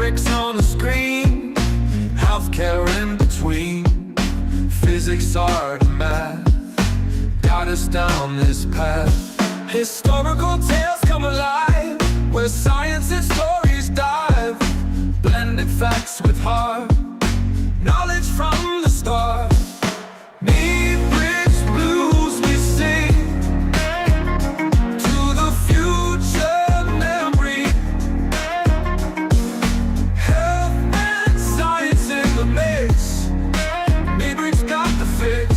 bricks on the screen, healthcare in between. Physics, art, and math guide us down this path. Historical tales come alive, where science and stories dive. Blended facts with heart, knowledge from the start. Need bridge blues we sing to the future memory. Health and science in the mix. Maybrick's got the fix.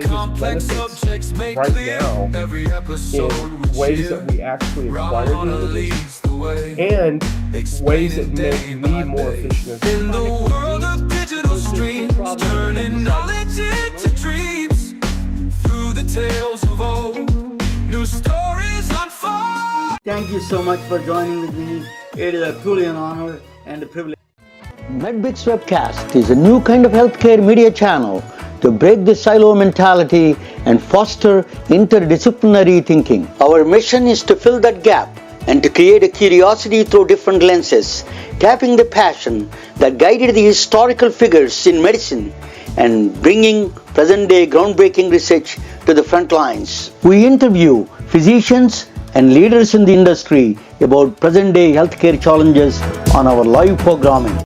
Complex subjects make right clear now every episode in ways that we actually acquire leads the way, and ways that make me more efficient. in the world of digital streams, turning knowledge into dreams. Through the tales of old, new stories unfold. Thank you so much for joining with me. It is truly an honor and a privilege. MedBix Webcast is a new kind of healthcare media channel to break the silo mentality and foster interdisciplinary thinking. Our mission is to fill that gap and to create a curiosity through different lenses, tapping the passion that guided the historical figures in medicine and bringing present-day groundbreaking research to the front lines. We interview physicians and leaders in the industry about present-day healthcare challenges on our live programming.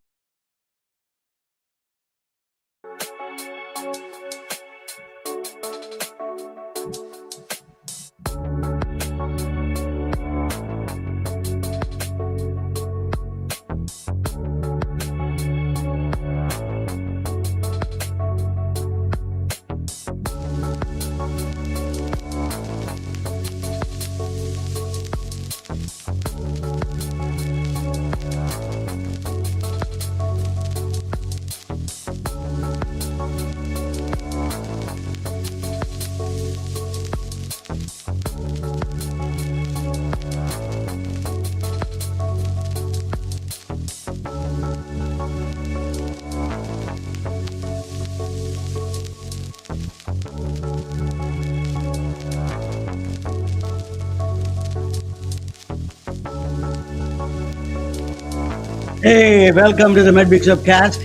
Hey, welcome to the MedBix Webcast.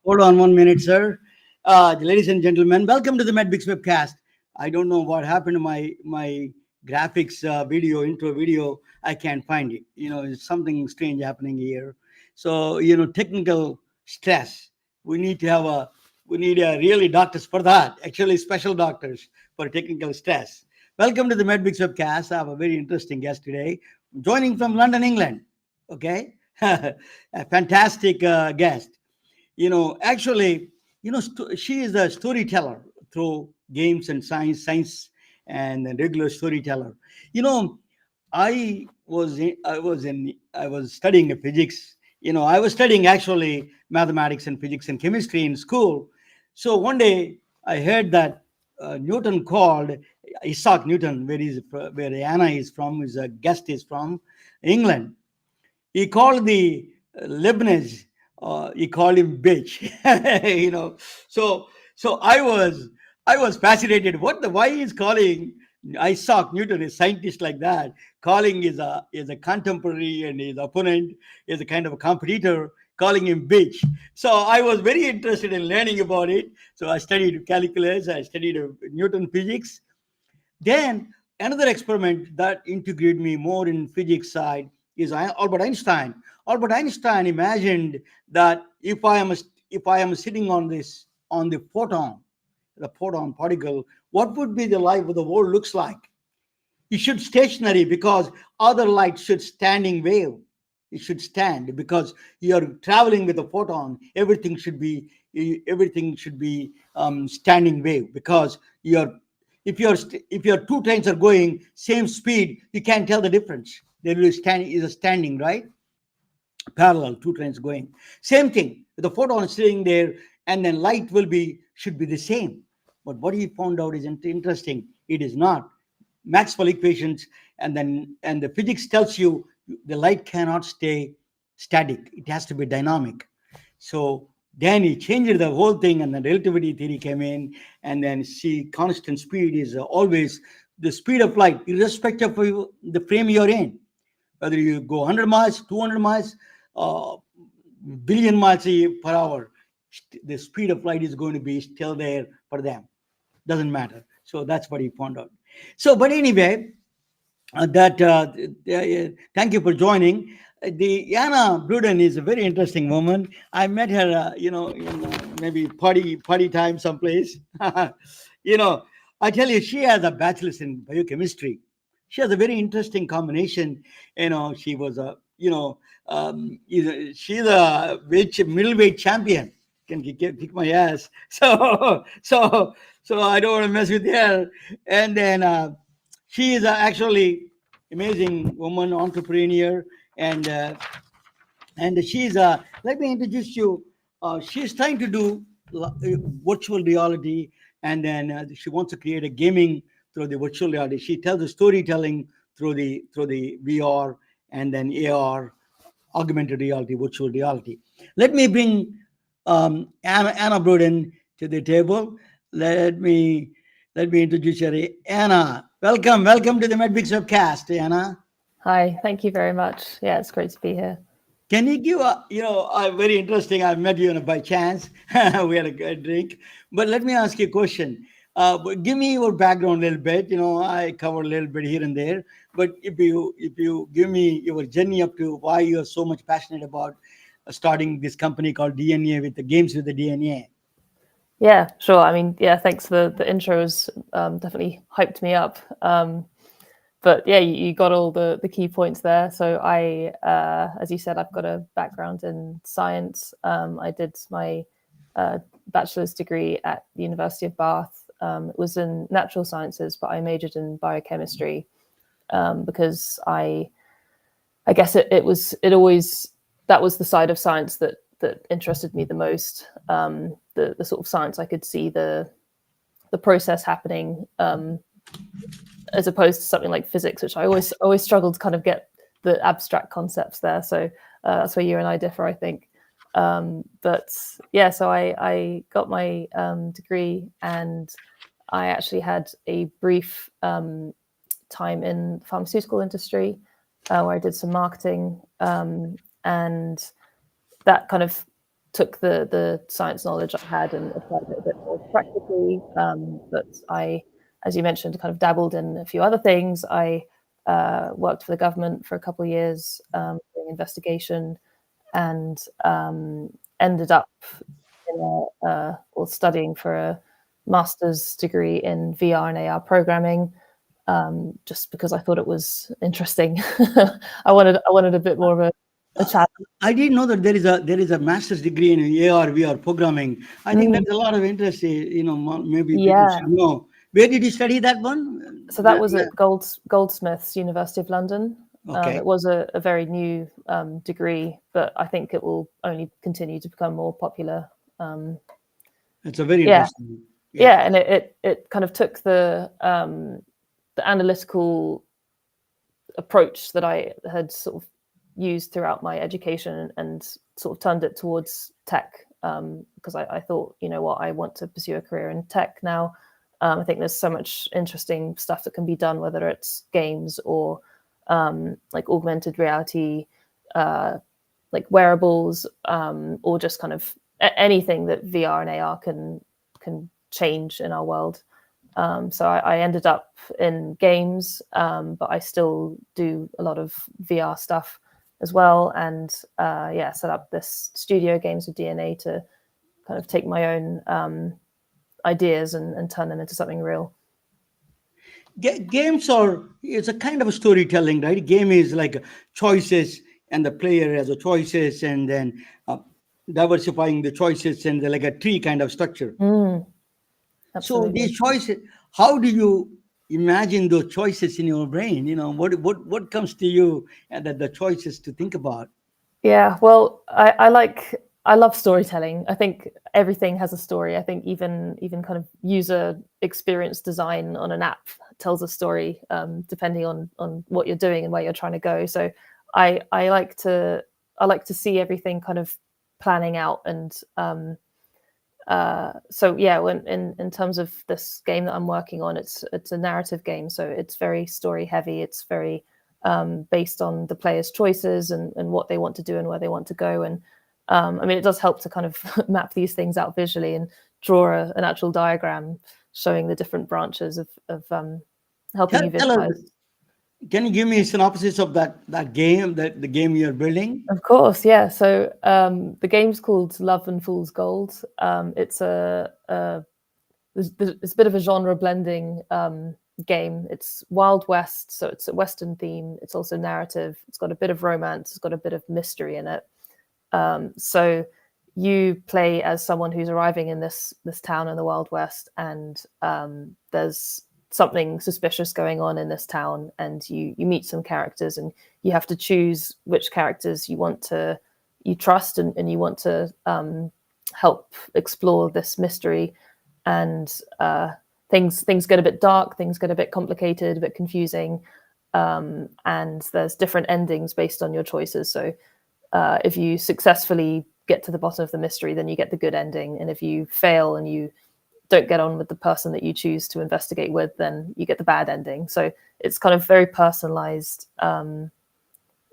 Hold on 1 minute, sir. Ladies and gentlemen, welcome to the MedBix Webcast. I don't know what happened to my graphics intro video. I can't find it. It's something strange happening here. So, technical stress. We need really doctors for that. Actually, special doctors for technical stress. Welcome to the MedBix Webcast. I have a very interesting guest today, joining from London, England. Okay, a fantastic guest. She is a storyteller through games and science and a regular storyteller. I was studying physics. I was studying actually mathematics and physics and chemistry in school. So one day I heard that Newton called Isaac Newton, where Anna is from, his guest is from England. He called the Leibniz. He called him bitch. So I was fascinated. Why he's calling Isaac Newton, a scientist like that, calling is a contemporary and his opponent is a kind of a competitor, calling him bitch. So I was very interested in learning about it. So I studied calculus, I studied Newton physics. Then another experiment that integrated me more in physics side is Albert Einstein. Albert Einstein imagined that if I am sitting on the photon particle, what would be the life of the world looks like? It should stationary because other light should standing wave. It should stand because you are traveling with a photon. Everything should be standing wave because if your two trains are going same speed, you can't tell the difference. There will is a standing, right? Parallel, two trains going. Same thing. The photon is sitting there, and then light should be the same. But what he found out is interesting. It is not. Maxwell equations and the physics tells you the light cannot stay static. It has to be dynamic. So then he changed the whole thing, and then relativity theory came in, and then constant speed is always the speed of light, irrespective of the frame you're in. whether you go 100 miles, 200 miles, billion miles per hour, the speed of light is going to be still there for them. Doesn't matter. So that's what he found out. So, but anyway, thank you for joining. The Anna Blewden is a very interesting woman. I met her, maybe party time someplace. you know, I tell you, she has a bachelor's in biochemistry. She has a very interesting combination. She was she's a middleweight champion. Can kick my ass. So I don't want to mess with her. And then she is actually amazing woman, entrepreneur, and she's let me introduce you. She's trying to do virtual reality, and then she wants to create a gaming through the virtual reality. She tells the storytelling through the VR and then AR, augmented reality, virtual reality. Let me bring Anna Blewden to the table. Let me introduce you. Anna, welcome to the MedBix webcast, Anna. Hi, thank you very much. Yeah, it's great to be here. Can you give very interesting. I met you by chance. We had a good drink. But let me ask you a question. Give me your background a little bit. I cover a little bit here and there. But if you give me your journey up to why you're so much passionate about starting this company called DNA with the games with the DNA. Yeah, sure. I mean, yeah, thanks for the intros. Definitely hyped me up. But yeah, you got all the key points there. So I, as you said, I've got a background in science. I did my bachelor's degree at the University of Bath. It was in natural sciences, but I majored in biochemistry because I guess that was the side of science that interested me the most. The sort of science I could see the process happening. As opposed to something like physics, which I always struggled to kind of get the abstract concepts there. So that's where you and I differ, I think. But yeah, so I got my degree, and I actually had a brief time in the pharmaceutical industry where I did some marketing, and that kind of took the science knowledge I had and applied it a bit more practically. But I, as you mentioned, kind of dabbled in a few other things. I worked for the government for a couple of years doing investigation, and ended up studying for a master's degree in VR and AR programming, just because I thought it was interesting. I wanted a bit more of a challenge. I didn't know that there is a master's degree in AR VR programming. I think there's a lot of interest. Maybe people should know. Where did you study that one? So that was at Goldsmiths, University of London. Okay. It was a very new degree, but I think it will only continue to become more popular. It's a very interesting. Yeah, and it kind of took the analytical approach that I had sort of used throughout my education and sort of turned it towards tech, because I thought, I want to pursue a career in tech now. I think there's so much interesting stuff that can be done, whether it's games or like augmented reality, like wearables, or just kind of anything that VR and AR can change in our world. So I ended up in games, but I still do a lot of VR stuff as well, and set up this studio, Games with DNA, to kind of take my own ideas and turn them into something real. Games it's a kind of a storytelling, right? Game is like choices, and the player has a choices, and then diversifying the choices, and like a tree kind of structure. So these choices, how do you imagine those choices in your brain? What comes to you, and that the choices to think about? Yeah, well, I love storytelling. I think everything has a story. I think even kind of user experience design on an app tells a story, depending on what you're doing and where you're trying to go. So I like to see everything kind of planning out. And so yeah, when in terms of this game that I'm working on, it's a narrative game, so it's very story heavy. It's very based on the player's choices and what they want to do and where they want to go. And I mean, it does help to kind of map these things out visually and draw an actual diagram showing the different branches of helping you Tell us, visualize. can you give me a synopsis of that game, the game you're building? Of course, yeah. So the game's called Love and Fool's Gold. It's it's a bit of a genre blending game. It's Wild West, so it's a Western theme. It's also narrative. It's got a bit of romance. It's got a bit of mystery in it. So you play as someone who's arriving in this town in the Wild West, and there's something suspicious going on in this town, and you meet some characters, and you have to choose which characters you trust and you want to help explore this mystery. And things get a bit dark, things get a bit complicated, a bit confusing, and there's different endings based on your choices. So if you successfully get to the bottom of the mystery, then you get the good ending, and if you fail and you don't get on with the person that you choose to investigate with, then you get the bad ending. So it's kind of very personalized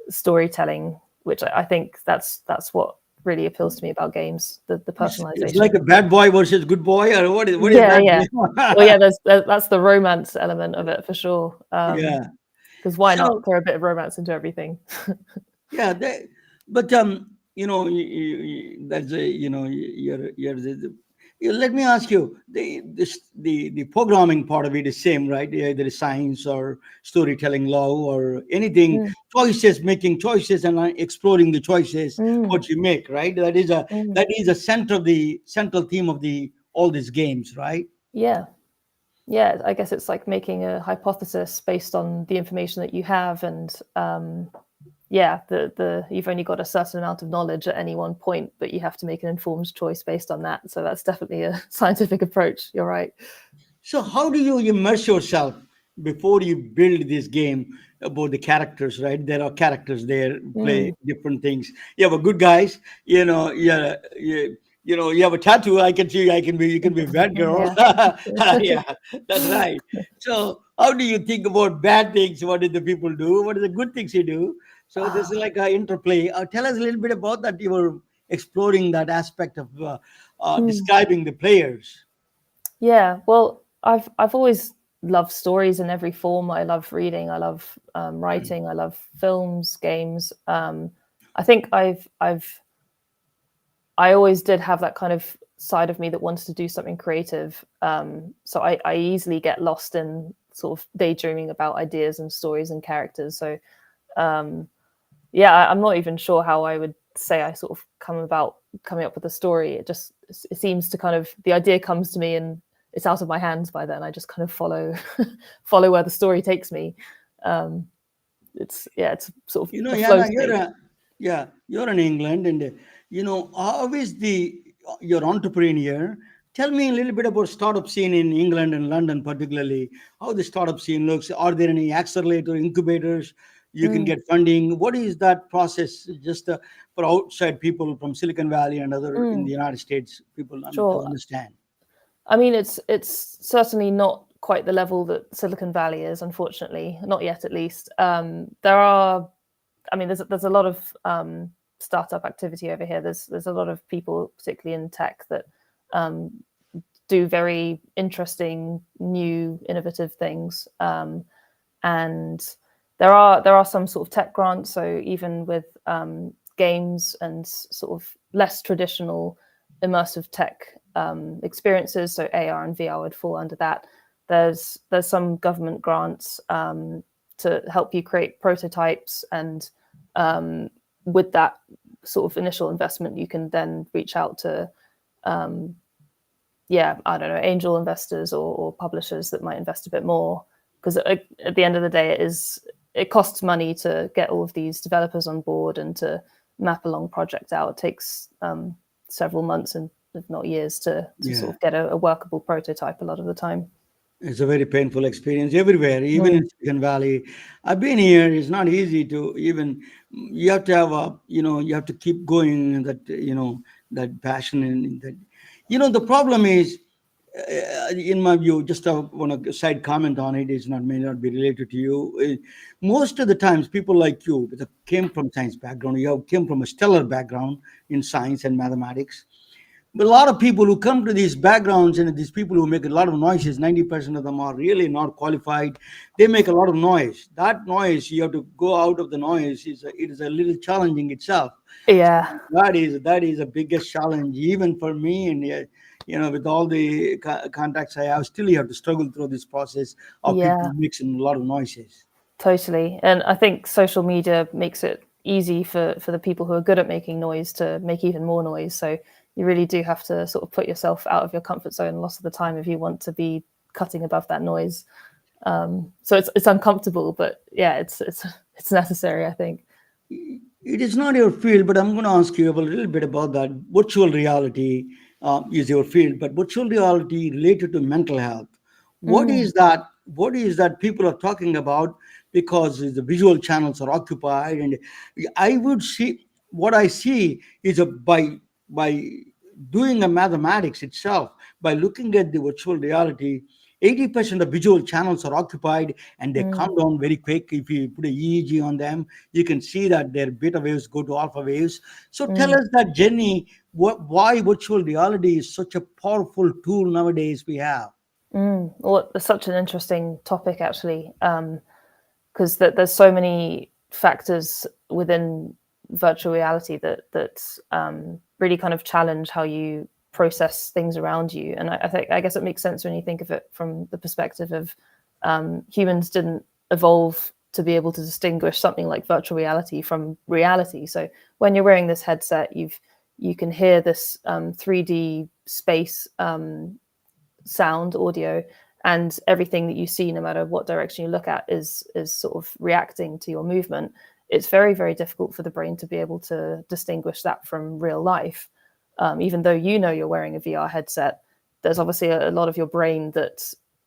storytelling, which I think that's what really appeals to me about games, the personalization. It's like a bad boy versus good boy, or what is Yeah, that? yeah. Well, yeah, that's the romance element of it for sure. Yeah. Because why So- not throw a bit of romance into everything? Yeah, but that's a, let me ask you, the programming part of it is same, right? Either science or storytelling, law, or anything, choices, making choices and exploring the choices what you make, right? That is a central theme of all these games, right? Yeah. I guess it's like making a hypothesis based on the information that you have, and you've only got a certain amount of knowledge at any one point, but you have to make an informed choice based on that. So that's definitely a scientific approach. You're right. So how do you immerse yourself before you build this game about the characters, right? There are characters there, play different things. You have a good guys, you have a tattoo. I can see. You can be a bad girl. Yeah, that's right. So how do you think about bad things? What did the people do? What are the good things you do? So this is like an interplay. Tell us a little bit about that. You were exploring that aspect of describing the players. Yeah, well, I've always loved stories in every form. I love reading. I love writing. I love films, games. I think I always did have that kind of side of me that wanted to do something creative. So I easily get lost in sort of daydreaming about ideas and stories and characters. So I'm not even sure how I would say I sort of coming up with a story. It seems to kind of, the idea comes to me and it's out of my hands by then. I just kind of follow where the story takes me. It's sort of you're in England, and how is your entrepreneur? Tell me a little bit about startup scene in England and London, particularly how the startup scene looks. Are there any accelerator incubators you can get funding? What is that process? Just for outside people from Silicon Valley and other in the United States, people to understand. I mean, it's certainly not quite the level that Silicon Valley is, unfortunately, not yet at least. There's a lot of startup activity over here. There's a lot of people, particularly in tech, that do very interesting, new, innovative things. And there are some sort of tech grants. So even with games and sort of less traditional immersive tech experiences, so AR and VR would fall under that. There's some government grants to help you create prototypes, and with that sort of initial investment, you can then reach out to angel investors or publishers that might invest a bit more, because at the end of the day, it costs money to get all of these developers on board and to map a long project out. It takes several months and if not years to sort of get a workable prototype a lot of the time. It's a very painful experience everywhere, even in Silicon Valley. I've been here. It's not easy to even, you have to have you have to keep going, that, that passion. And that, the problem is in my view, just want to side comment on it. It's not may not be related to you. Most of the times, people like you that came from science background, you have came from a stellar background in science and mathematics. But a lot of people who come to these backgrounds and these people who make a lot of noises, 90% of them are really not qualified. They make a lot of noise. That noise, you have to go out of the noise. It is a little challenging itself. Yeah, That is the biggest challenge, even for me. And with all the contacts I have, still you have to struggle through this process of people yeah, mixing a lot of noises. totally. And I think social media makes it easy for the people who are good at making noise to make even more noise. So you really do have to sort of put yourself out of your comfort zone a lot of the time if you want to be cutting above that noise. So it's uncomfortable, but yeah, it's necessary, I think. It is not your field, but I'm going to ask you a little bit about that. Virtual reality is your field, but virtual reality related to mental health. What Mm, is that? What is that people are talking about? Because the visual channels are occupied, and I would see what I see is by doing a mathematics itself, by looking at the virtual reality. 80% of visual channels are occupied and they mm, come down very quick. If you put a EEG on them, you can see that their beta waves go to alpha waves. So tell mm. us that, Jenny, why virtual reality is such a powerful tool nowadays we have. Well, it's such an interesting topic, actually, because there's so many factors within virtual reality that really kind of challenge how you process things around you. And I guess it makes sense when you think of it from the perspective of humans didn't evolve to be able to distinguish something like virtual reality from reality. So when you're wearing this headset, you can hear this 3D space sound, audio, and everything that you see, no matter what direction you look at, is sort of reacting to your movement. It's very, very difficult for the brain to be able to distinguish that from real life. Even though you're wearing a VR headset, there's obviously a lot of your brain that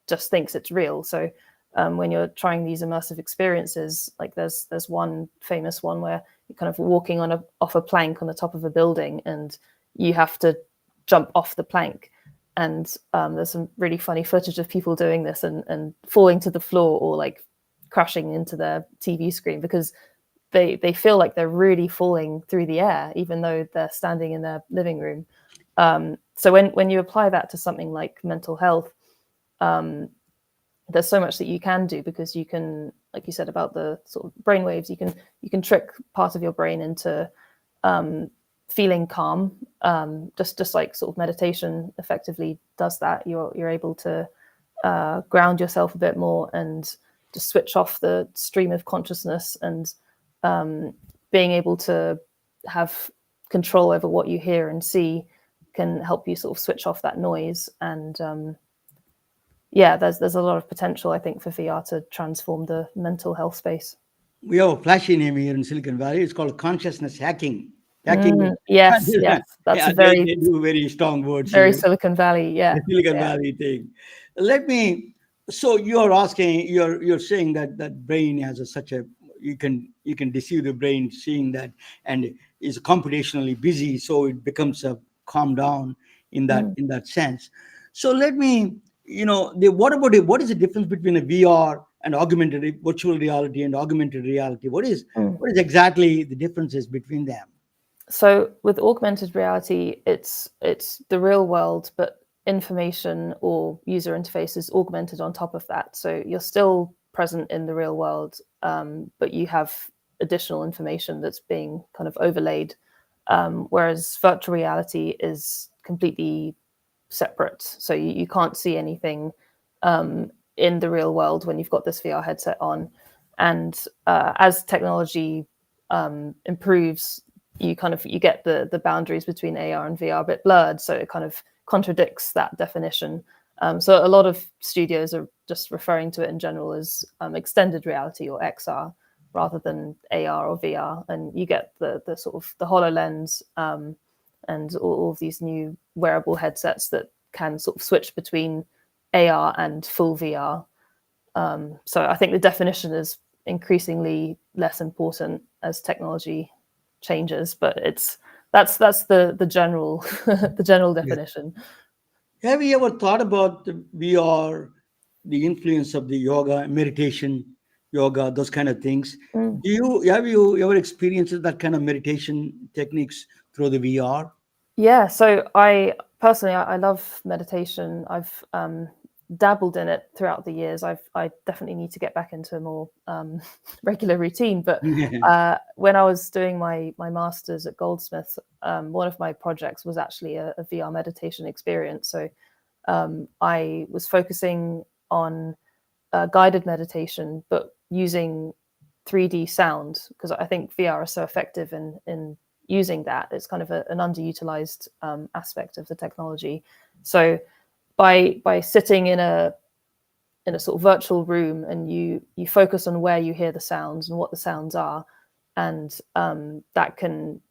just thinks it's real. So when you're trying these immersive experiences, like there's one famous one where you're kind of walking off a plank on the top of a building, and you have to jump off the plank. And there's some really funny footage of people doing this and falling to the floor or like crashing into their TV screen because they feel like they're really falling through the air, even though they're standing in their living room. So when you apply that to something like mental health, there's so much that you can do, because you can, like you said about the sort of brain waves, you can trick part of your brain into feeling calm, just like sort of meditation effectively does that. You're able to ground yourself a bit more and just switch off the stream of consciousness, and being able to have control over what you hear and see can help you sort of switch off that noise. And there's a lot of potential, I think, for VR to transform the mental health space. We have a flashy name here in Silicon Valley. It's called consciousness hacking. Hacking. Yes, that's Yeah, a they do very strong words very here. Silicon Valley. Yeah, The Silicon yeah. Valley thing. Let me. So you're asking, you're saying that brain has such a, you can deceive the brain seeing that, and is computationally busy, so it becomes a calm down in that sense. So let me, what is the difference between a VR and virtual reality and augmented reality? What is exactly the differences between them? So with augmented reality, it's the real world, but information or user interface is augmented on top of that. So you're still present in the real world, but you have additional information that's being kind of overlaid. Whereas virtual reality is completely separate. So you can't see anything in the real world when you've got this VR headset on. And as technology improves, you get the boundaries between AR and VR a bit blurred, so it kind of contradicts that definition. So a lot of studios are just referring to it in general as extended reality or XR rather than AR or VR, and you get the sort of the HoloLens and all of these new wearable headsets that can sort of switch between AR and full VR. So I think the definition is increasingly less important as technology changes, but that's the general the general definition. Have you ever thought about the VR, the influence of the yoga, meditation, yoga, those kind of things? Mm. Have you ever experienced that kind of meditation techniques through the VR? Yeah, so I personally I love meditation. I've dabbled in it throughout the years. I definitely need to get back into a more regular routine. But when I was doing my masters at Goldsmiths, one of my projects was actually a VR meditation experience. So I was focusing on guided meditation, but using 3D sound because I think VR is so effective in using that. It's kind of an underutilized aspect of the technology. So by sitting in a sort of virtual room and you focus on where you hear the sounds and what the sounds are, and that can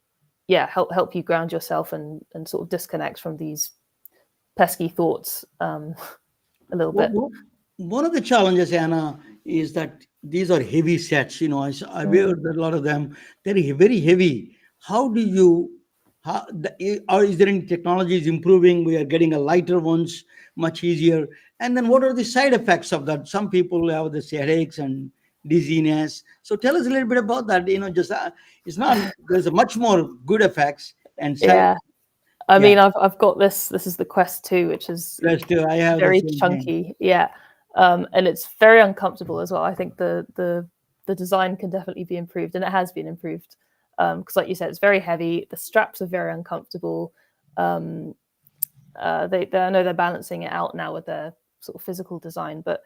help you ground yourself and sort of disconnect from these pesky thoughts a little bit. One of the challenges, Anna, is that these are heavy sets. I wear Mm. a lot of them. They're very heavy. How do you? Or is there any technologies improving? We are getting a lighter ones, much easier. And then, what are the side effects of that? Some people have this headaches and dizziness. So, tell us a little bit about that. Just it's not. There's a much more good effects and side. Yeah. I Yeah, mean, I've got this. This is the Quest 2, which is let's do. I have the very same thing. chunky. Yeah, and it's very uncomfortable as well. I think the design can definitely be improved, and it has been improved. Because, like you said, it's very heavy. The straps are very uncomfortable. Um, I know they're balancing it out now with their sort of physical design, but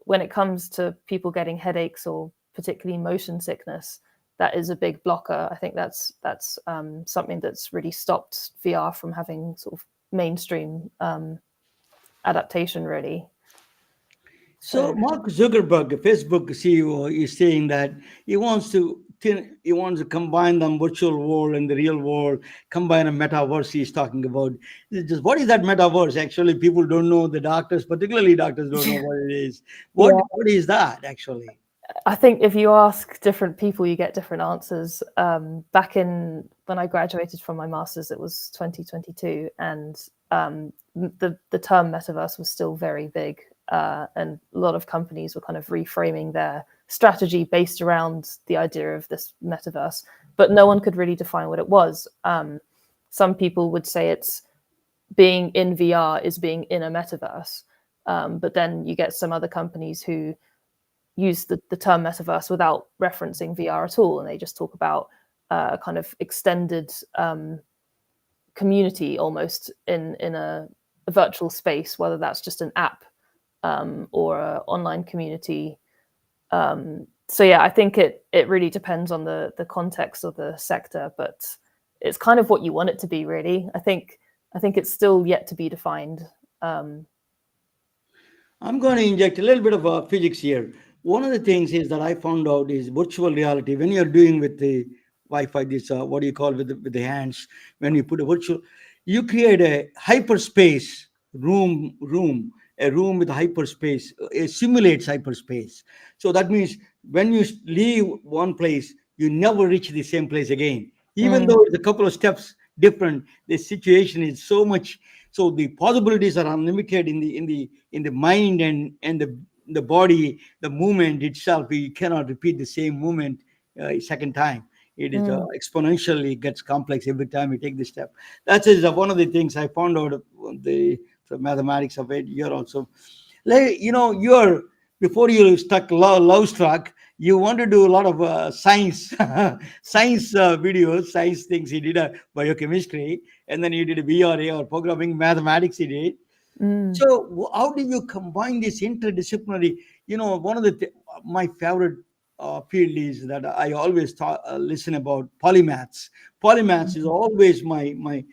when it comes to people getting headaches or particularly motion sickness, that is a big blocker. I think that's something that's really stopped VR from having sort of mainstream adaptation, really. So So Mark Zuckerberg, Facebook CEO, is saying that he wants to combine the virtual world and the real world, combine a metaverse. He's talking about. Just what is that metaverse? Actually, people don't know. The doctors, particularly doctors, don't know what it is. What yeah, what is that actually? I think if you ask different people, you get different answers. Back in when I graduated from my masters, it was 2022, and the term metaverse was still very big, and a lot of companies were kind of reframing their strategy based around the idea of this metaverse, but no one could really define what it was. Some people would say it's being in VR is being in a metaverse, but then you get some other companies who use the term metaverse without referencing VR at all, and they just talk about a kind of extended community almost in a virtual space, whether that's just an app or an online community. So yeah, I think it really depends on the context of the sector, but it's kind of what you want it to be, really. I think it's still yet to be defined. Um, I'm going to inject a little bit of physics here. One of the things is that I found out is virtual reality. When you're doing with the Wi-Fi, this what do you call with the hands? When you put a virtual, you create a hyperspace a room with hyperspace. It simulates hyperspace. So that means when you leave one place, you never reach the same place again. Even mm, though it's a couple of steps different, the situation is so much. So the possibilities are unlimited in the mind and the body, the movement itself. We cannot repeat the same movement a second time. It is mm, exponentially gets complex every time we take this step. That is one of the things I found out of the mathematics of it. You're also, like, you're before you stuck love struck. You want to do a lot of science, science videos, science things. He did a biochemistry, and then you did a VRA or programming mathematics. He did. mm, So how do you combine this interdisciplinary? One of my favorite field is that I always listen about polymaths. Polymaths is always my.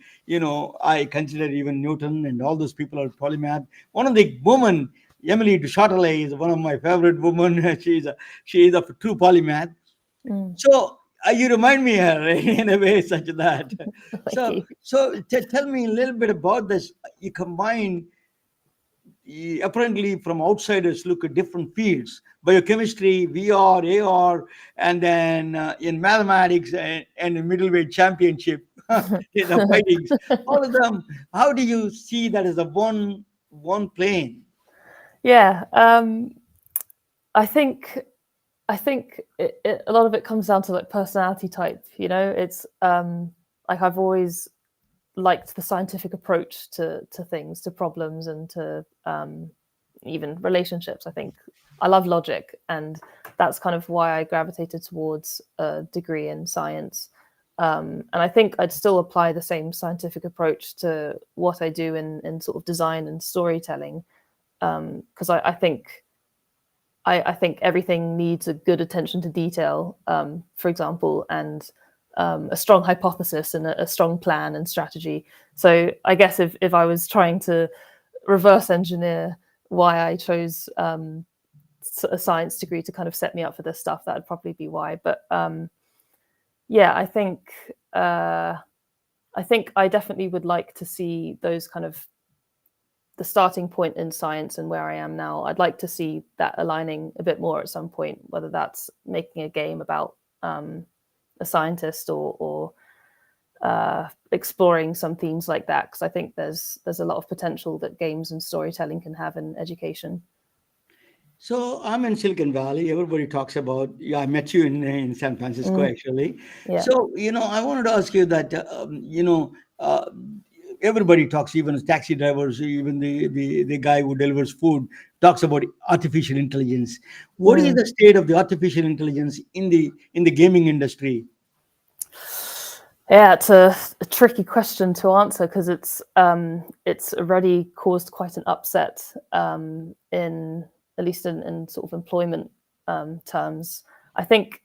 I consider even Newton and all those people are polymath. One of the women, Emily de Chatelet, is one of my favorite women. She is a true polymath. mm. So you remind me her in a way such that. Thank So you. tell me a little bit about this. You combine apparently from outsiders look at different fields: biochemistry, VR, AR, and then in mathematics and in middleweight championship. the fightings, all of them. How do you see that as a one plane? Yeah, I think a lot of it comes down to like personality type. You know, it's like I've always liked the scientific approach to things, to problems, and to even relationships. I think I love logic, and that's kind of why I gravitated towards a degree in science. And I think I'd still apply the same scientific approach to what I do in sort of design and storytelling, because I think I think everything needs a good attention to detail, for example, and a strong hypothesis and a strong plan and strategy. So I guess if I was trying to reverse engineer why I chose a science degree to kind of set me up for this stuff, that would probably be why. But yeah, I think I definitely would like to see those kind of the starting point in science and where I am now. I'd like to see that aligning a bit more at some point, whether that's making a game about a scientist or exploring some themes like that, because I think there's a lot of potential that games and storytelling can have in education. So I'm in Silicon Valley. Everybody talks about. Yeah, I met you in San Francisco actually. Yeah. So I wanted to ask you that. Everybody talks, even as taxi drivers, even the guy who delivers food talks about artificial intelligence. What is the state of the artificial intelligence in the gaming industry? Yeah, it's a tricky question to answer because it's already caused quite an upset in at least in sort of employment terms. I think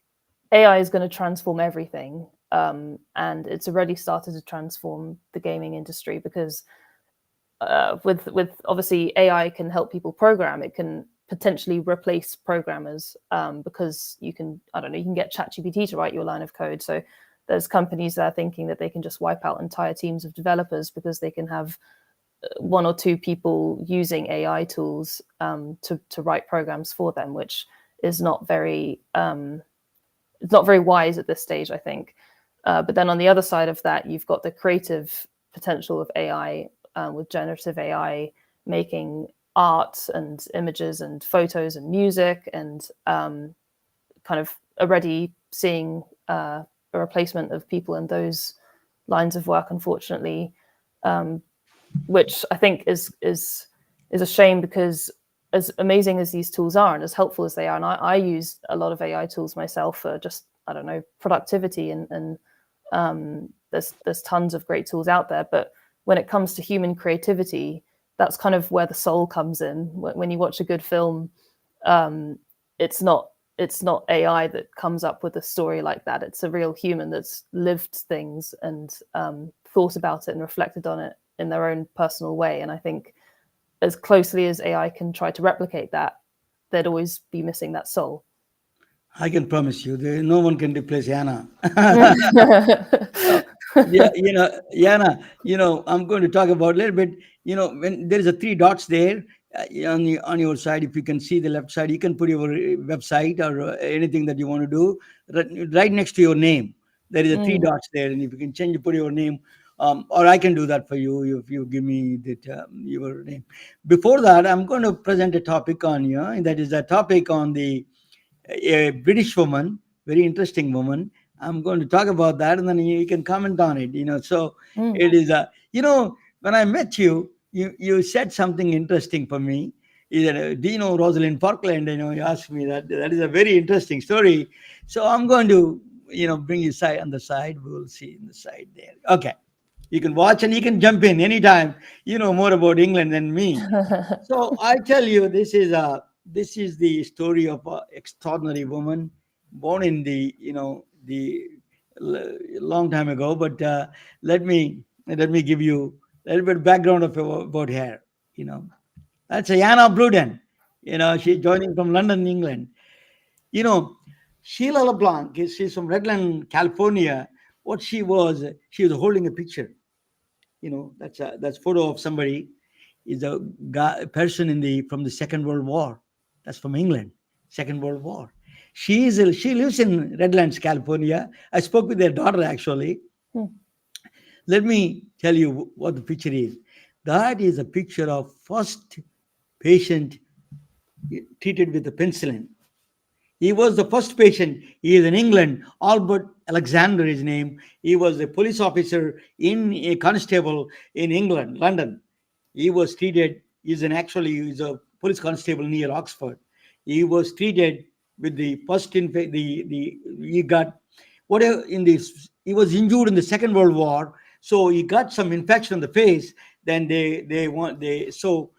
AI is going to transform everything, and it's already started to transform the gaming industry because with obviously AI can help people program. It can potentially replace programmers because you can get ChatGPT to write your line of code. So there's companies that are thinking that they can just wipe out entire teams of developers because they can have one or two people using AI tools to write programs for them, which is not very wise at this stage, I think. But then on the other side of that, you've got the creative potential of AI with generative AI making art and images and photos and music, and kind of already seeing a replacement of people in those lines of work, unfortunately, which I think is a shame because as amazing as these tools are and as helpful as they are, and I use a lot of AI tools myself for just productivity and there's tons of great tools out there, but when it comes to human creativity, that's kind of where the soul comes in. When you watch a good film, it's not AI that comes up with a story like that. It's a real human that's lived things and thought about it and reflected on it in their own personal way. And I think as closely as AI can try to replicate that, there'd always be missing that soul. I can promise you, no one can replace Yana. Yeah, Yana, I'm going to talk about a little bit. When there is a three dots there on your side, if you can see the left side, you can put your website or anything that you want to do right next to your name. There is a three dots there, and if you can put your name, or I can do that for you if you give me your name. Before that, I'm going to present a topic on you, and that is a topic on a British woman, very interesting woman. I'm going to talk about that, and then you can comment on it. So it is when I met you, you said something interesting for me. Do you know Rosalind Parkland? You asked me that. That is a very interesting story. So I'm going to bring you on the side. We'll see in the side there. Okay. You can watch and you can jump in anytime. You know more about England than me. So I tell you, this is the story of an extraordinary woman born in the long time ago. But let me give you a little bit of background about her. That's Anna Blewden. She's joining from London, England. Sheila LeBlanc. She's from Redland, California. What she was holding a picture. That's photo of somebody. Is a person from the Second World War. That's from England, Second World War. She lives in Redlands, California. I spoke with their daughter actually. Let me tell you what the picture is. That is a picture of first patient treated with the penicillin. He was the first patient. He is in England. Albert Alexander, his name. He was a police officer in a constable in England, London. He was treated. He's a police constable near Oxford. He was treated with the first the he got whatever in this. He was injured in the Second World War, so he got some infection on the face. Then they want they so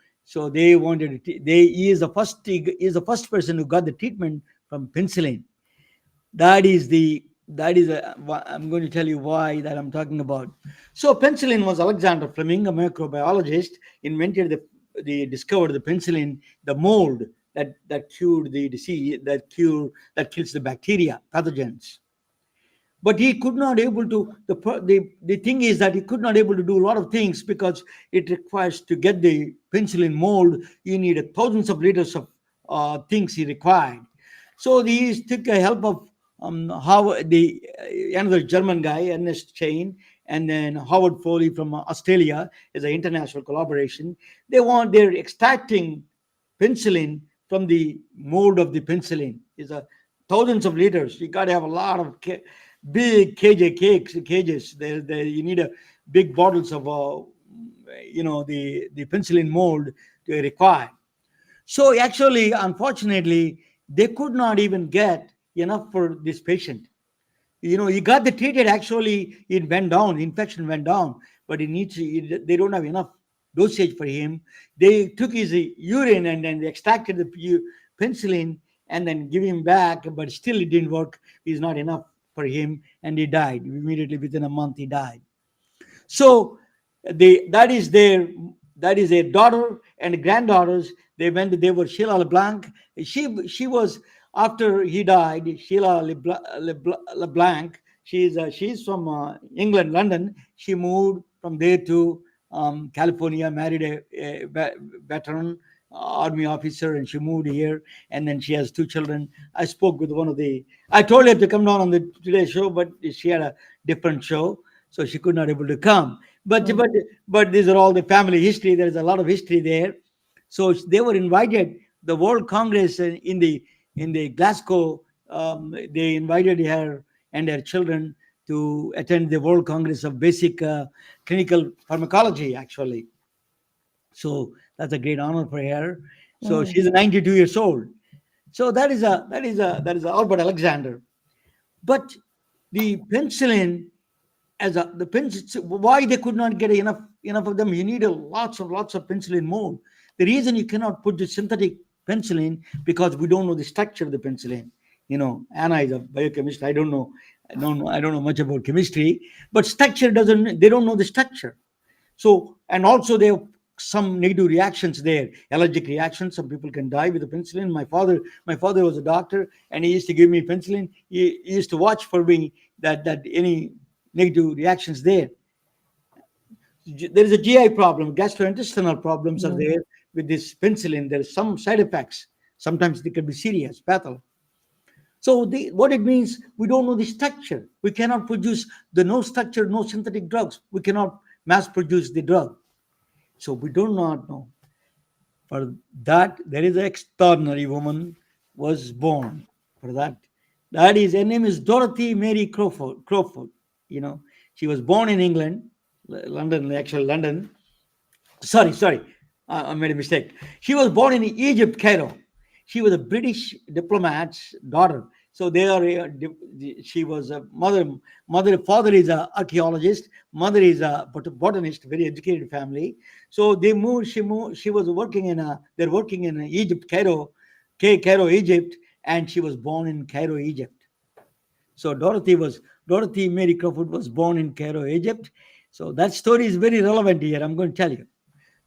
they wanted to, they he is the first person who got the treatment from penicillin. I'm going to tell you why that I'm talking about. So penicillin was Alexander Fleming, a microbiologist, invented the discovered the penicillin, the mold that cured the disease, that kills the bacteria pathogens. But he could not able to the thing is that he could not able to do a lot of things because it requires to get the penicillin mold you need thousands of liters of things he required. So he took a help of Howard, the another German guy, Ernest Chain, and then Howard Foley from Australia is an international collaboration. They're extracting penicillin from the mold of the penicillin. Is a thousands of liters. You got to have a lot of big cages. You need a big bottles of the penicillin mold to require. So actually, unfortunately, they could not even get enough for this patient. He got the treated. Actually, it went down. The infection went down, but they don't have enough dosage for him. They took his urine and then they extracted the penicillin and then give him back, but still it didn't work. It's not enough for him, and he died immediately. Within a month, he died. So that is their daughter and granddaughters. They were Sheila LeBlanc. She was after he died. Sheila LeBlanc. She's from England, London. She moved from there to California, married a veteran army officer, and she moved here. And then she has two children. I spoke with I told her to come down on the Today Show, but she had a different show, so she could not able to come. But these are all the family history. There is a lot of history there. So they were invited. The World Congress in the Glasgow. They invited her and her children to attend the World Congress of Basic Clinical Pharmacology. Actually, so that's a great honor for her. So she's 92 years old. So that is Albert Alexander. But the penicillin why they could not get enough of them. You need lots of penicillin mold. The reason you cannot put the synthetic penicillin because we don't know the structure of the penicillin. Anna is a biochemist. I don't know much about chemistry, but structure they don't know the structure. So, and also they have some negative reactions there, allergic reactions. Some people can die with the penicillin. My father was a doctor, and he used to give me penicillin. He used to watch for me that any negative reactions there. There is a GI problem, gastrointestinal problems are there with this penicillin. There are some side effects. Sometimes they can be serious, fatal. So what it means, we don't know the structure. We cannot produce no structure, no synthetic drugs. We cannot mass produce the drug. So we do not know. For that, there is an extraordinary woman was born. For that, her name is Dorothy Mary Crawford. She was born in England, London. Sorry, I made a mistake. She was born in Egypt, Cairo. She was a British diplomat's daughter. So she was a father is an archaeologist, mother is a botanist, very educated family. So they moved. She was they're working in Egypt, Cairo, Egypt, and she was born in Cairo, Egypt. So Dorothy Mary Crawford was born in Cairo, Egypt. So that story is very relevant here. I'm going to tell you.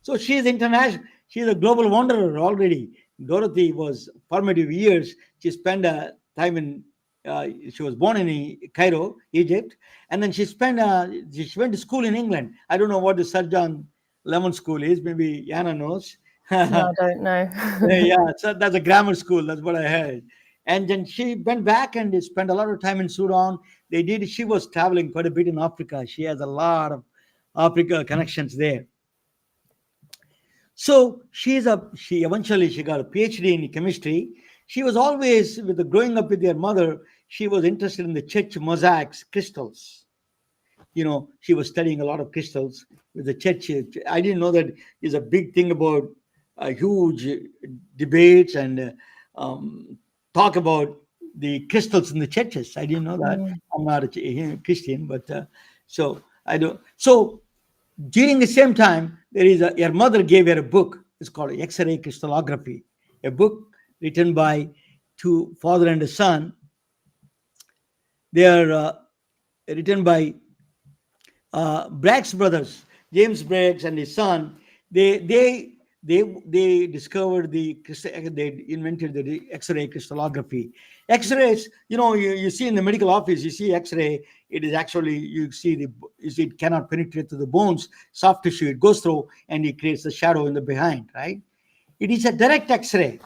So she is international. She is a global wanderer already. Dorothy was formative years. She spent time in. She was born in Cairo, Egypt, and then she went to school in England. I don't know what the Sir John Lemon School is. Maybe Anna knows. No, I don't know. Yeah, so that's a grammar school. That's what I heard. And then she went back and spent a lot of time in Sudan. She was traveling quite a bit in Africa. She has a lot of Africa connections there. So she eventually she got a PhD in chemistry. She was always growing up with her mother. She was interested in the church mosaics, crystals. She was studying a lot of crystals with the church. I didn't know that is a big thing about huge debates and talk about the crystals in the churches. I didn't know that. I'm not a Christian, but so I don't. So during the same time, her mother gave her a book. It's called X-ray crystallography, a book written by two father and a son. They are written by Bragg's brothers, James Braggs and his son. They discovered they invented the X-ray crystallography. X-rays, you see in the medical office, you see X-ray. It is actually you see it cannot penetrate to the bones, soft tissue. It goes through and it creates the shadow in the behind, right? It is a direct X-ray.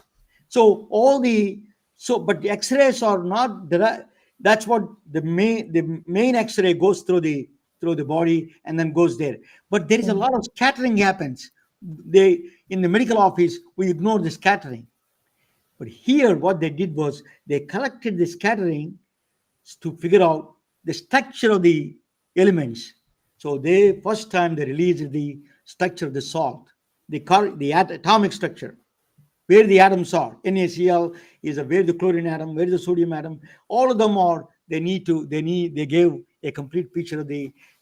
So but the X-rays are not direct. That's what the main X-ray goes through the body and then goes there. But there is a lot of scattering happens. In the medical office, we ignore the scattering. But here, what they did was they collected the scattering to figure out the structure of the elements. So first time they released the structure of the salt, the atomic structure, where the atoms are. NaCl is where the chlorine atom, where the sodium atom. All of them are. They gave a complete picture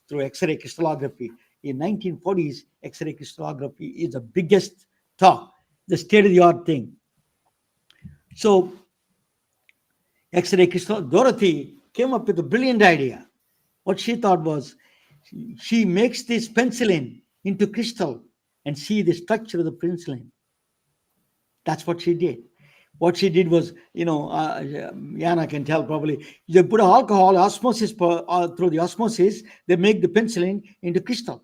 through X-ray crystallography. In 1940s, X-ray crystallography is the biggest the state-of-the-art thing. So X-ray Dorothy came up with a brilliant idea. What she thought was, she makes this penicillin into crystal and see the structure of the penicillin. That's what she did. What she did was, Yana can tell probably, they put alcohol, osmosis, through the osmosis, they make the penicillin into crystal.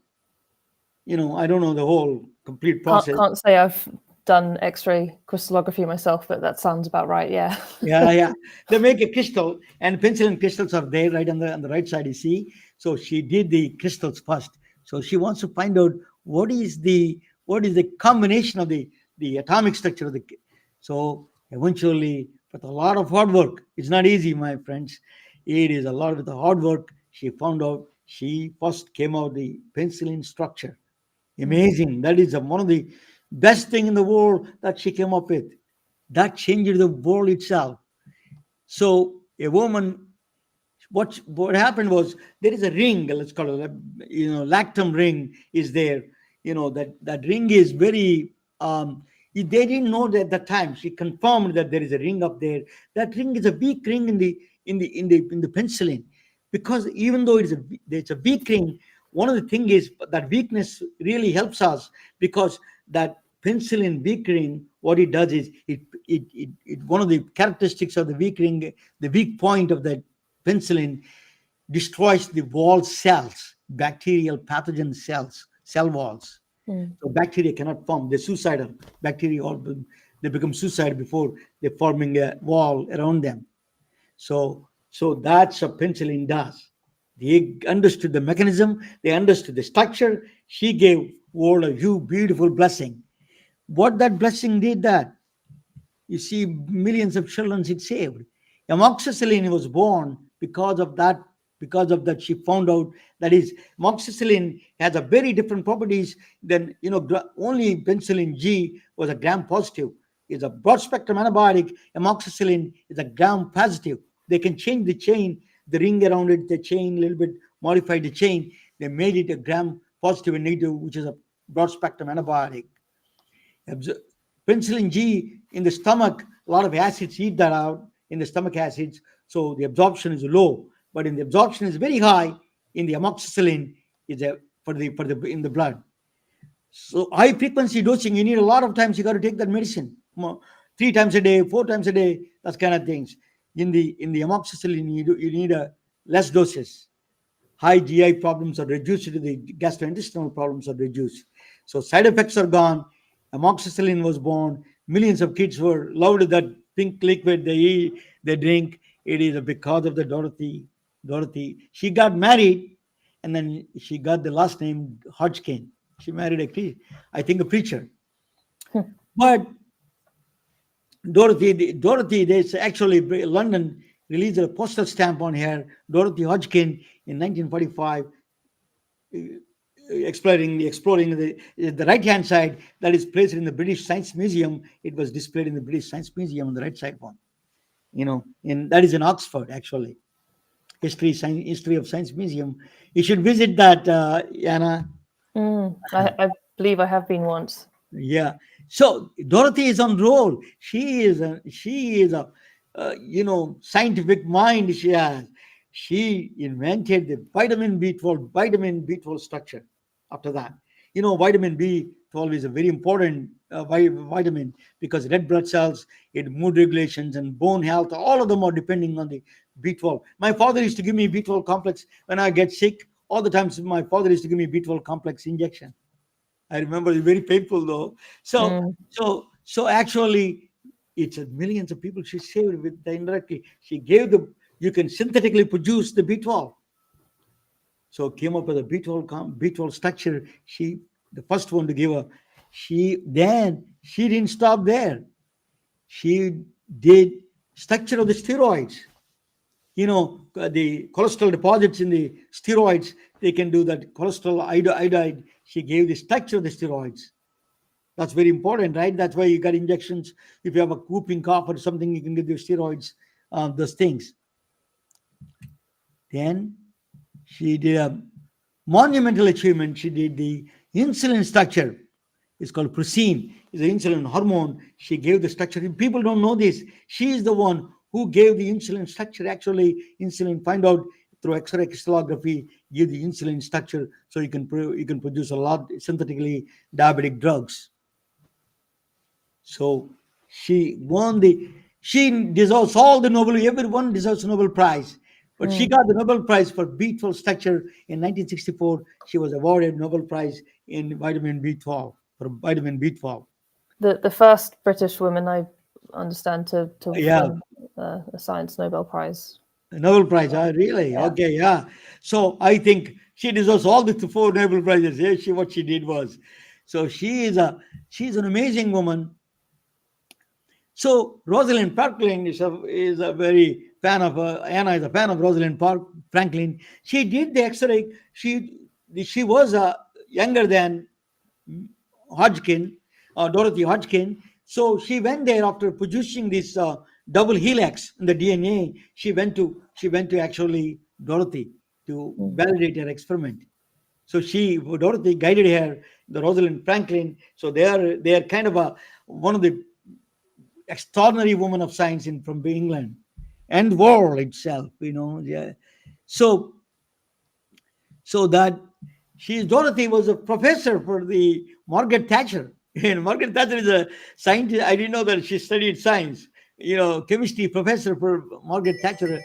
I don't know the whole complete process. Can't say I've done X-ray crystallography myself, but that sounds about right. Yeah. Yeah. They make a crystal, and penicillin crystals are there right on the right side. You see. So she did the crystals first. So she wants to find out what is the combination of the atomic structure of the. So eventually, with a lot of hard work, it's not easy, my friends. It is a lot with the hard work. She found out. She first came out the penicillin structure. Amazing. That is one of the best thing in the world that she came up with. That changed the world itself. So a woman, what happened was, there is a ring, let's call it, lactum ring is there. That ring is very, they didn't know that at the time. She confirmed that there is a ring up there. That ring is a weak ring in the penicillin, because even though it's a weak ring, one of the things is that weakness really helps us, because that penicillin weak ring, what it does is it one of the characteristics of the weak ring, the weak point of the penicillin, destroys the wall cells, bacterial pathogen cells, cell walls. So bacteria cannot form. They're suicidal. Bacteria they become suicidal before they're forming a wall around them. So that's what penicillin does. They understood the mechanism. They understood the structure. She gave world a huge, beautiful blessing. What that blessing did that? You see, millions of children it saved. Amoxicillin was born because of that. She found out that is, amoxicillin has a very different properties than, only penicillin G was a gram positive. It's a broad spectrum antibiotic. Amoxicillin is a gram positive. They can change the chain, the ring around it, the chain a little bit, modified the chain. They made it a gram positive and negative, which is a broad spectrum antibiotic. Penicillin G in the stomach, a lot of acids eat that out in the stomach acids, so the absorption is low. But in the absorption is very high in the amoxicillin in the blood. So high frequency dosing, you need a lot of times. You got to take that medicine 3 times a day, 4 times a day, that kind of things. In the amoxicillin, you need less doses. High GI problems are reduced, the gastrointestinal problems are reduced. So side effects are gone. Amoxicillin was born. Millions of kids were loved that pink liquid they eat, they drink. It is because of the Dorothy. Dorothy. She got married, and then she got the last name Hodgkin. She married I think a preacher. But Dorothy, there's actually London released a postal stamp on her, Dorothy Hodgkin, in 1945, exploring the right hand side that is placed in the British Science Museum. It was displayed in the British Science Museum on the right side one. And that is in Oxford actually. History of Science Museum. You should visit that, Anna. I believe I have been once. Yeah. So Dorothy is on roll. She is a scientific mind she has. She invented the vitamin B12 structure. After that, vitamin B12 is a very important vitamin because red blood cells, in mood regulations and bone health, all of them are depending on the B12. My father used to give me B12 complex when I get sick. All the times my father used to give me B12 complex injection. I remember it's very painful though. So actually, it's millions of people she saved with the indirectly. She gave you can synthetically produce the B12. So came up with a B12 structure. The first one to give her. She didn't stop there. She did structure of the steroids. The cholesterol deposits in the steroids, they can do that cholesterol iodide. She gave the structure of the steroids. That's very important, right? That's why you got injections. If you have a whooping cough or something, you can get the steroids, those things. Then she did a monumental achievement. She did the insulin structure. It's called protein. It's an insulin hormone. She gave the structure. People don't know this. She is the one who gave the insulin structure. Actually, insulin, find out through X-ray crystallography, give the insulin structure so you can produce a lot synthetically diabetic drugs. So she deserves all the Nobel. Everyone deserves a Nobel Prize. But she got the Nobel Prize for B12 structure in 1964. She was awarded Nobel Prize in vitamin B12 for vitamin B12. The first British woman I understand to Yeah. win a science Nobel Prize. Nobel Prize, really? Yeah. Okay, yeah. So I think she deserves all the 4 Nobel Prizes. Yeah, what she did was. So she's an amazing woman. So Rosalind Franklin is a very fan of Anna is a fan of Rosalind Franklin. She did the X-ray. She was younger than Hodgkin, Dorothy Hodgkin. So she went there after producing this double helix in the DNA. She went to actually Dorothy to validate her experiment. So Dorothy guided her, the Rosalind Franklin. So they are kind of one of the extraordinary women of science from England and the world itself. Yeah. So that Dorothy was a professor for the Margaret Thatcher. And Margaret Thatcher is a scientist. I didn't know that she studied science. Chemistry professor for Margaret Thatcher.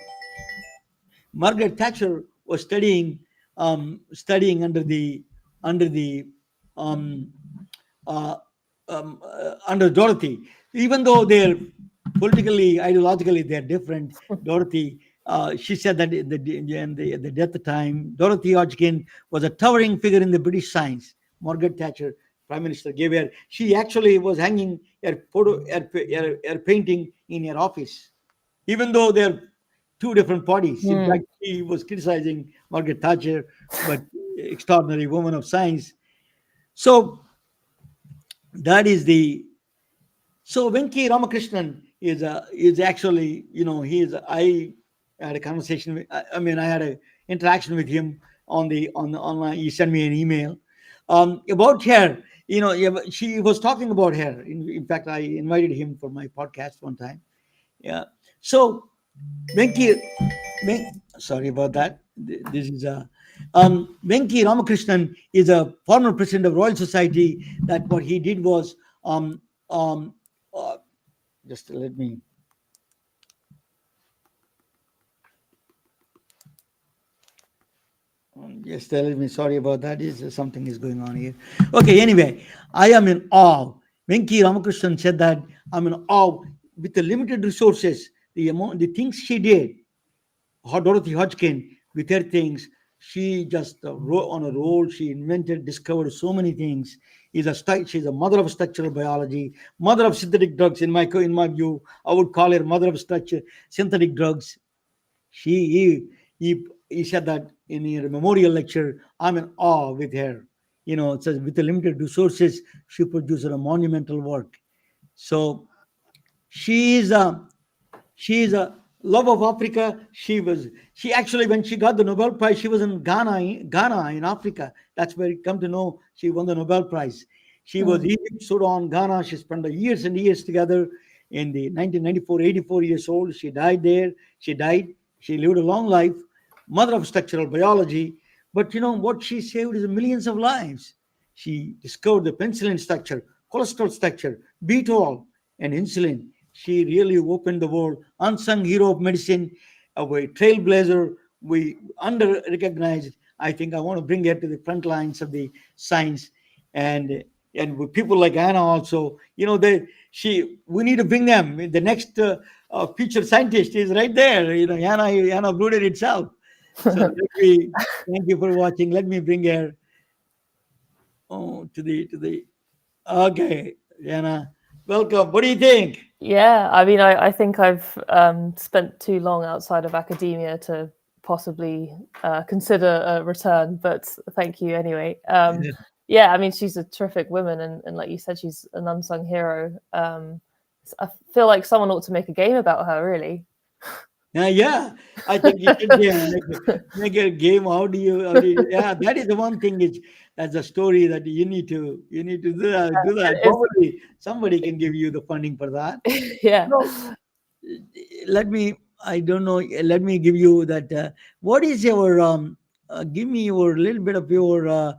Margaret Thatcher was studying under Dorothy. Even though they're politically, ideologically, they're different. Dorothy, she said that at the death time, Dorothy Hodgkin was a towering figure in the British science. Margaret Thatcher, Prime Minister, gave her. She actually was hanging her painting in her office, even though they're 2 different parties. In fact, he was criticizing Margaret Thatcher, but extraordinary woman of science. So that is So Venki Ramakrishnan is actually, I had a conversation. I had an interaction with him on the online. He sent me an email about her. She was talking about her. In fact, I invited him for my podcast one time. Yeah. So sorry about that. This is Venki Ramakrishnan is a former president of Royal Society. That what he did was just let me. Just let me. Sorry about that. Something is going on here. Okay. Anyway, I am in awe. Venki Ramakrishnan said that I'm in awe. with the limited resources, the things she did, Dorothy Hodgkin, with her things, she just on a roll. She invented, discovered so many things. She's a mother of structural biology, mother of synthetic drugs. In my view, I would call her mother of synthetic drugs. He said that in a memorial lecture. I'm in awe with her. It says with the limited resources, she produced a monumental work. So she is a she is a love of Africa. She actually, when she got the Nobel Prize, she was in Ghana in Africa. That's where you come to know she won the Nobel Prize. She was Egypt, Sudan, Ghana. She spent years and years together. In the 1994, 84 years old, she died there. She died. She lived a long life, mother of structural biology. But what she saved is millions of lives. She discovered the penicillin structure, cholesterol structure, B12, and insulin. She really opened the world. Unsung hero of medicine, a trailblazer. We under recognized. I think I want to bring her to the front lines of the science, and with people like Anna also. We need to bring them. The next future scientist is right there. Anna Blewden itself. So thank you for watching. Let me bring her to the. Okay, Anna, welcome. What do you think? Yeah, I mean, I think I've spent too long outside of academia to possibly consider a return, but thank you anyway. Yeah, I mean, she's a terrific woman, and like you said, she's an unsung hero. I feel like someone ought to make a game about her, really. Yeah, I think you should make a game. Yeah, that is the one thing. That's a story that you need to do that. Do that. Somebody can give you the funding for that. Yeah. Let me. I don't know. Let me give you that. What is your give me your little bit of your.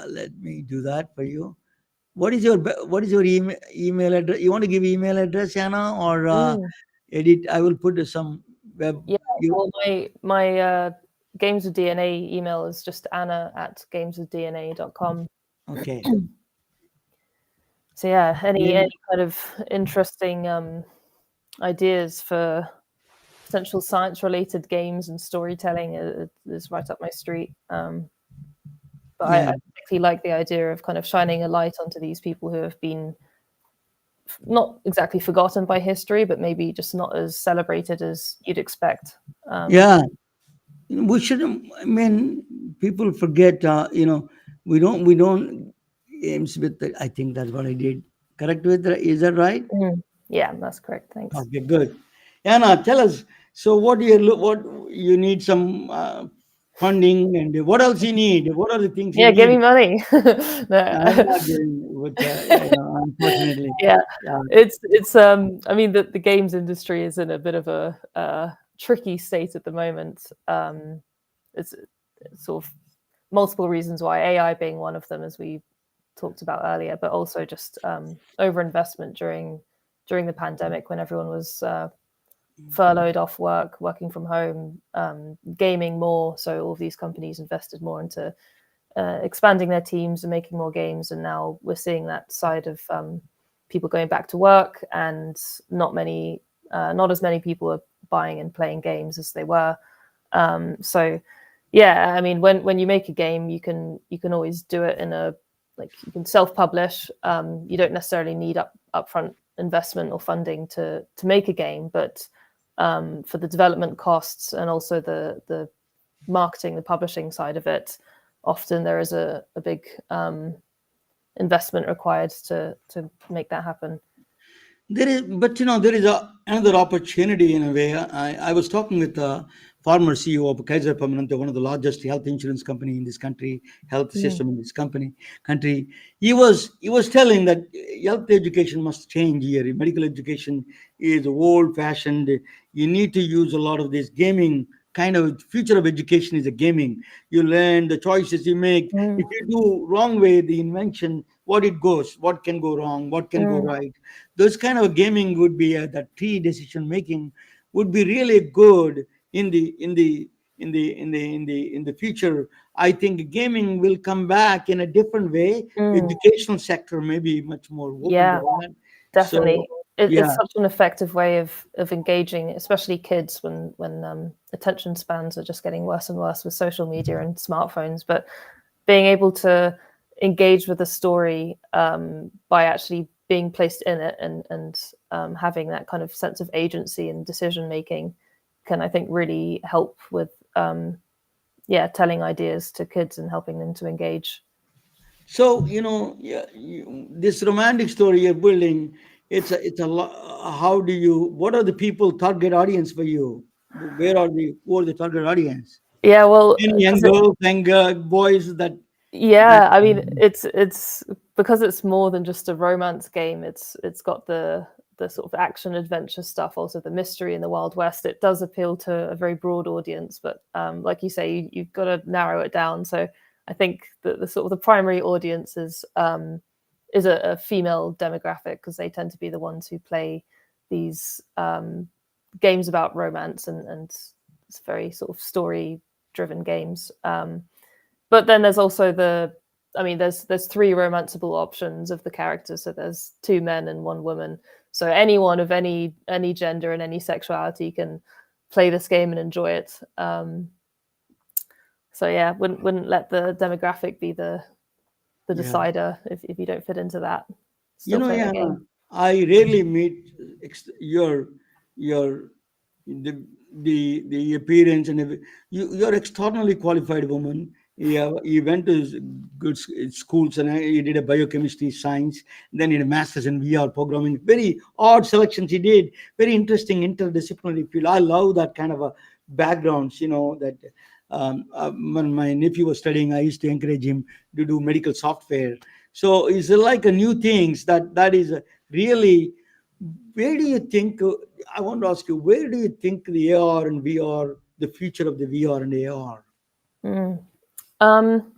Let me do that for you. What is your email address? You want to give email address, Anna, or edit? I will put some web. Yeah. Well, my Games of DNA email is just anna@gamesofdna.com. Okay. So yeah, any kind of interesting ideas for potential science-related games and storytelling is right up my street. But I particularly like the idea of kind of shining a light onto these people who have been not exactly forgotten by history, but maybe just not as celebrated as you'd expect. Yeah, we shouldn't. I mean, people forget. We don't aims with. I think that's what I did. Correct with that? Is that right? Yeah, that's correct. Thanks. Okay, good. Anna, tell us. So, what you need some funding, and what else you need? What are the things you Yeah, need? give me money. I'm not giving, unfortunately. Yeah, it's. I mean, the games industry is in a bit of a tricky state at the moment. It's sort of multiple reasons why, AI being one of them, as we talked about earlier, but also just overinvestment during the pandemic when everyone was furloughed off work, working from home, gaming more. So all of these companies invested more into expanding their teams and making more games. And now we're seeing that side of people going back to work, and not as many people are buying and playing games as they were. So yeah, I mean, when you make a game, you can always do it you can self-publish. You don't necessarily need upfront investment or funding to make a game, but for the development costs and also the marketing, the publishing side of it, often there is a big investment required to make that happen. There is another opportunity in a way. I was talking with the former CEO of Kaiser Permanente, one of the largest health insurance company in this country, health system in this country. He was telling that health education must change here. Medical education is old-fashioned. You need to use a lot of this gaming. Kind of future of education is a gaming. You learn the choices you make. If you do wrong way, the invention, what can go wrong, what can go right. Those kind of gaming would be that pre-decision making would be really good in the future. I think gaming will come back in a different way. Educational sector may be much more open to that. Definitely. it's Yeah. such an effective way of engaging, especially kids when attention spans are just getting worse and worse with social media and smartphones. But being able to engage with a story by actually being placed in it and having that kind of sense of agency and decision making can, I think, really help with telling ideas to kids and helping them to engage. So yeah, this romantic story you're building, how do you? What are the people target audience for you? Who are the target audience? Yeah, well, Any young because girls, young boys that yeah, I mean, it's because it's more than just a romance game. It's got the sort of action adventure stuff, also the mystery in the Wild West. It does appeal to a very broad audience, but like you say, you've got to narrow it down. So I think that the sort of the primary audience is a female demographic because they tend to be the ones who play these games about romance and it's very sort of story driven games. But then there's also there's three romanceable options of the characters. So there's two men and one woman. So anyone of any gender and any sexuality can play this game and enjoy it. So yeah, wouldn't let the demographic be the yeah. decider if you don't fit into that. Still play the Yeah, game. I rarely meet your the appearance and you're externally qualified woman. Yeah, you went to good schools and you did a biochemistry science, then you did a master's in VR programming. Very odd selections you did. Very interesting interdisciplinary field. I love that kind of a backgrounds. That when my nephew was studying, I used to encourage him to do medical software. So it's like a new things that is really. Where do you think? I want to ask you, where do you think the AR and VR, the future of the VR and AR? Mm. Um,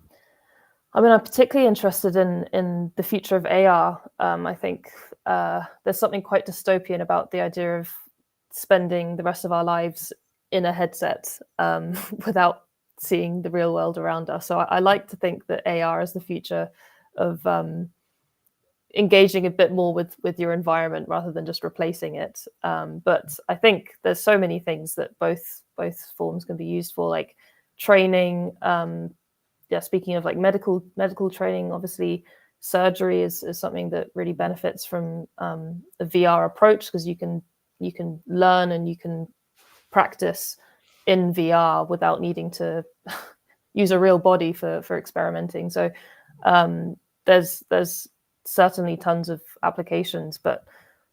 I mean, I'm particularly interested in the future of AR. I think there's something quite dystopian about the idea of spending the rest of our lives in a headset without seeing the real world around us. So I like to think that AR is the future of engaging a bit more with your environment rather than just replacing it. But I think there's so many things that both forms can be used for, like training. Speaking of like medical training, obviously surgery is something that really benefits from a VR approach because you can learn and you can practice in VR without needing to use a real body for experimenting. So there's certainly tons of applications, but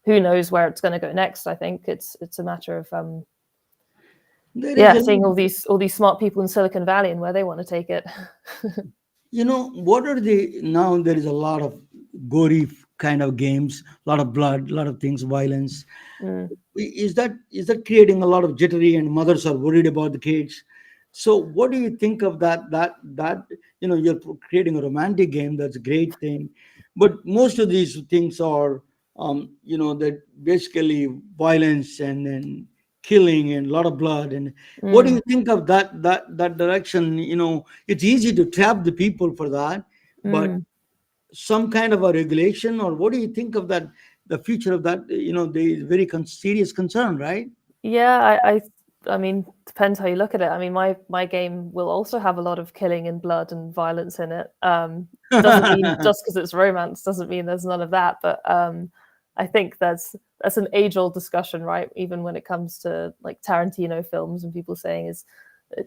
who knows where it's going to go next. I think it's a matter of There is a seeing all these smart people in Silicon Valley and where they want to take it. what are the now there is a lot of gory kind of games, a lot of blood, a lot of things, violence. Mm. Is that creating a lot of jittery and mothers are worried about the kids? So what do you think of that you're creating a romantic game, that's a great thing, but most of these things are that basically violence and killing and a lot of blood. And what do Mm. you think of that direction? It's easy to trap the people for that, but Mm. some kind of a regulation, or what do you think of that, the future of that? The very serious concern, right? Yeah, I mean, depends how you look at it. I mean, my game will also have a lot of killing and blood and violence in it. Doesn't mean just because it's romance doesn't mean there's none of that. But I think that's an age-old discussion, right? Even when it comes to like Tarantino films and people saying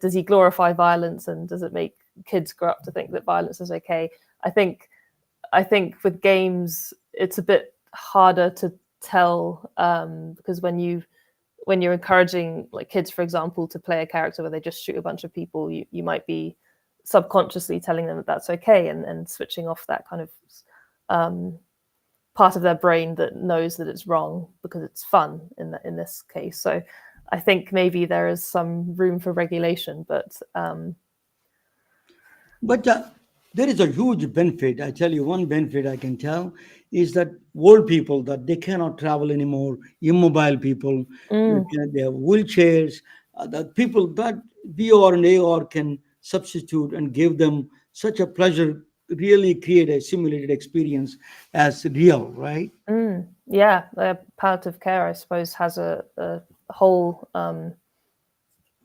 does he glorify violence and does it make kids grow up to think that violence is okay? I think with games it's a bit harder to tell because when you're encouraging like kids, for example, to play a character where they just shoot a bunch of people, you might be subconsciously telling them that that's okay and switching off that kind of part of their brain that knows that it's wrong because it's fun in this case. So I think maybe there is some room for regulation, but But there is a huge benefit. I tell you, one benefit I can tell is that old people that they cannot travel anymore, immobile people, they have wheelchairs, that people that VR and AR can substitute and give them such a pleasure, really create a simulated experience as real, right? Yeah, palliative care, I suppose, has a whole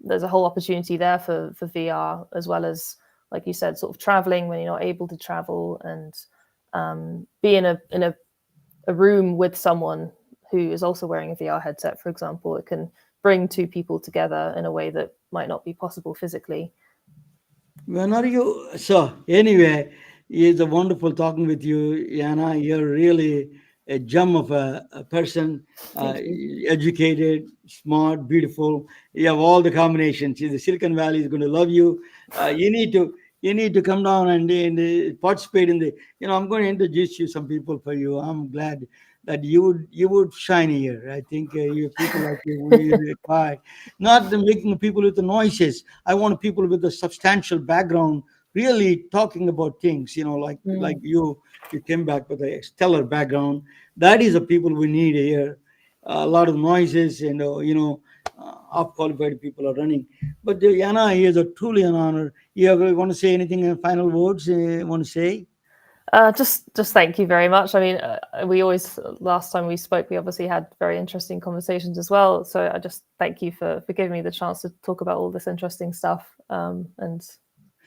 there's a whole opportunity there for VR, as well as, like you said, sort of traveling when you're not able to travel, and be in a room with someone who is also wearing a VR headset, for example. It can bring two people together in a way that might not be possible physically. When are you? So, anyway, it's a wonderful talking with you, Yana. You're really a gem of a person, Thank you. educated, smart, beautiful. You have all the combinations. The Silicon Valley is going to love you. You need to come down and participate in the. I'm going to introduce you some people for you. I'm glad that you would shine here. I think you people like you we require not the making people with the noises. I want people with a substantial background, really talking about things. Like Mm. you came back with a stellar background. That is the people we need here. A lot of noises and off qualified people are running. But Yana, he is a truly an honor. You ever want to say anything in final words? Want to say? Just thank you very much. I mean, we always, last time we spoke, we obviously had very interesting conversations as well. So I just thank you for giving me the chance to talk about all this interesting stuff. And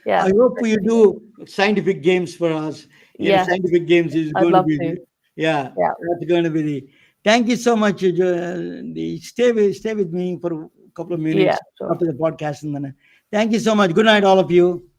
yeah, I hope you do scientific games for us. yeah, Scientific games is I'd going to love be, to. yeah, Yeah, that's going to be the. Thank you so much. Stay with me for a couple of yeah, minutes sure. after the podcast, and then thank you so much. Good night, all of you.